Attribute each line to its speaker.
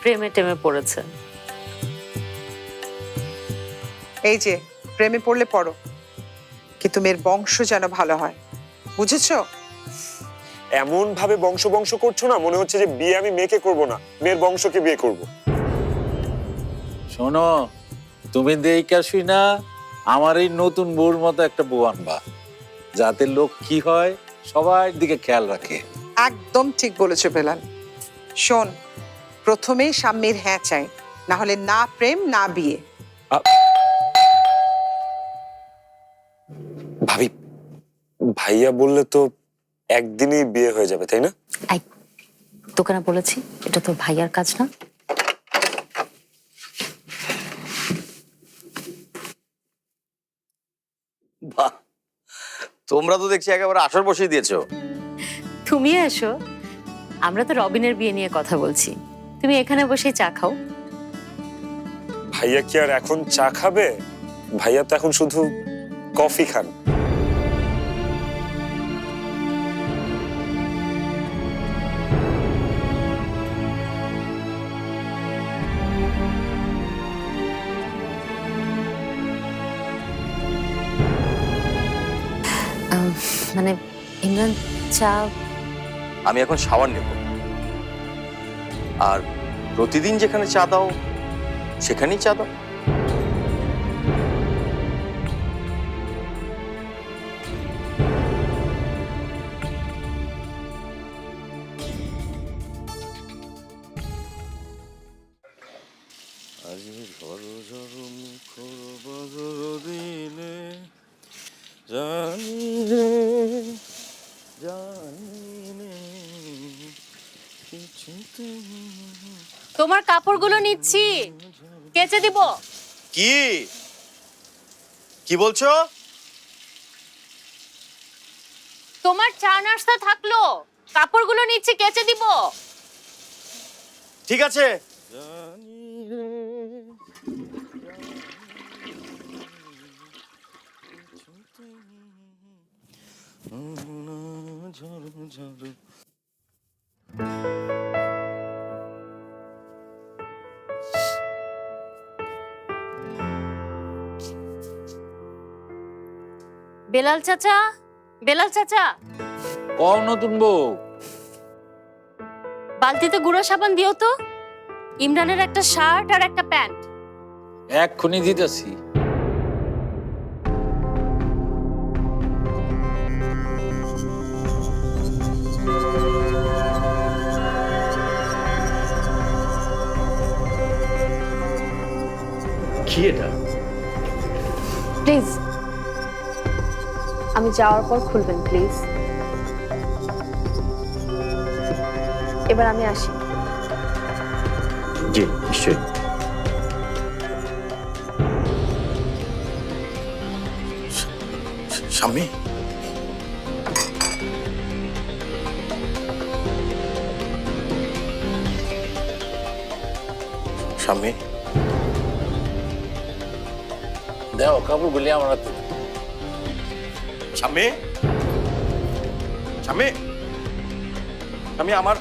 Speaker 1: প্রেমে টেমে পড়েছে।
Speaker 2: এই যে প্রেমে পড়লে পড়ো, কিন্তু মেয়ের বংশ যেন ভালো হয়, বুঝেছো?
Speaker 3: এমন ভাবে বংশ বংশ করছো না, মনে হচ্ছে যে বিয়ে আমি মেয়েকে করব না, মেয়ের বংশকে বিয়ে করব।
Speaker 4: শোনো, তুমি দেইকা শুই না আমার এই নতুন বউর মতো একটা বউ আনবা, যাতে লোক কি হয় সবার দিকে খেয়াল রাখে।
Speaker 2: একদম ঠিক বলেছো বেলাল। শোন, প্রথমেই স্বামীর হ্যাঁ চাই, না হলে না প্রেম না বিয়ে।
Speaker 3: ভাবি, ভাইয়া বললে তো একদিনই বিয়ে হয়ে যাবে, তাই না?
Speaker 1: আই, তোকে না বলেছি এটা তোর ভাইয়ার কাজ না?
Speaker 5: বাহ, তোমরা তো দেখছি একেবারে আসর বসিয়ে দিয়েছো।
Speaker 1: তুমি এসো, আমরা তো রবিনের বিয়ে নিয়ে কথা বলছি, তুমি এখানে বসে চা খাও।
Speaker 3: ভাইয়া কি আর এখন চা খাবে? ভাইয়া তো এখন শুধু কফি খান।
Speaker 1: মানে ইমরান, চা।
Speaker 5: আমি এখন শাওয়ার নেব, আর প্রতিদিন যেখানে চা দাও সেখানেই চা দাও।
Speaker 1: তোমার কাপড়গুলো নিচ্ছি, কেচে দিব।
Speaker 5: কি কি বলছো?
Speaker 1: তোমার চা নাস্তা থাকলো, কাপড়গুলো নিচ্ছি, কেচে দিব।
Speaker 5: ঠিক আছে।
Speaker 1: বেলাল চাচা, বেলাল চাচা,
Speaker 4: কও নতুন বউ।
Speaker 1: বালতিতে গুঁড়ো সাবান দিও তো, ইমরানের একটা শার্ট আর একটা প্যান্ট।
Speaker 4: এক্ষুনি দিতেছি।
Speaker 5: কি এটা?
Speaker 6: প্লিজ, আমি যাওয়ার পর খুলবেন প্লিজ। এবার আমি আসি।
Speaker 5: জি নিশ্চয়ই। স্বামী, স্বামী,
Speaker 4: দেও কাপড়গুলি আমার হাতে।
Speaker 5: স্বামী, স্বামী, স্বামী, আমার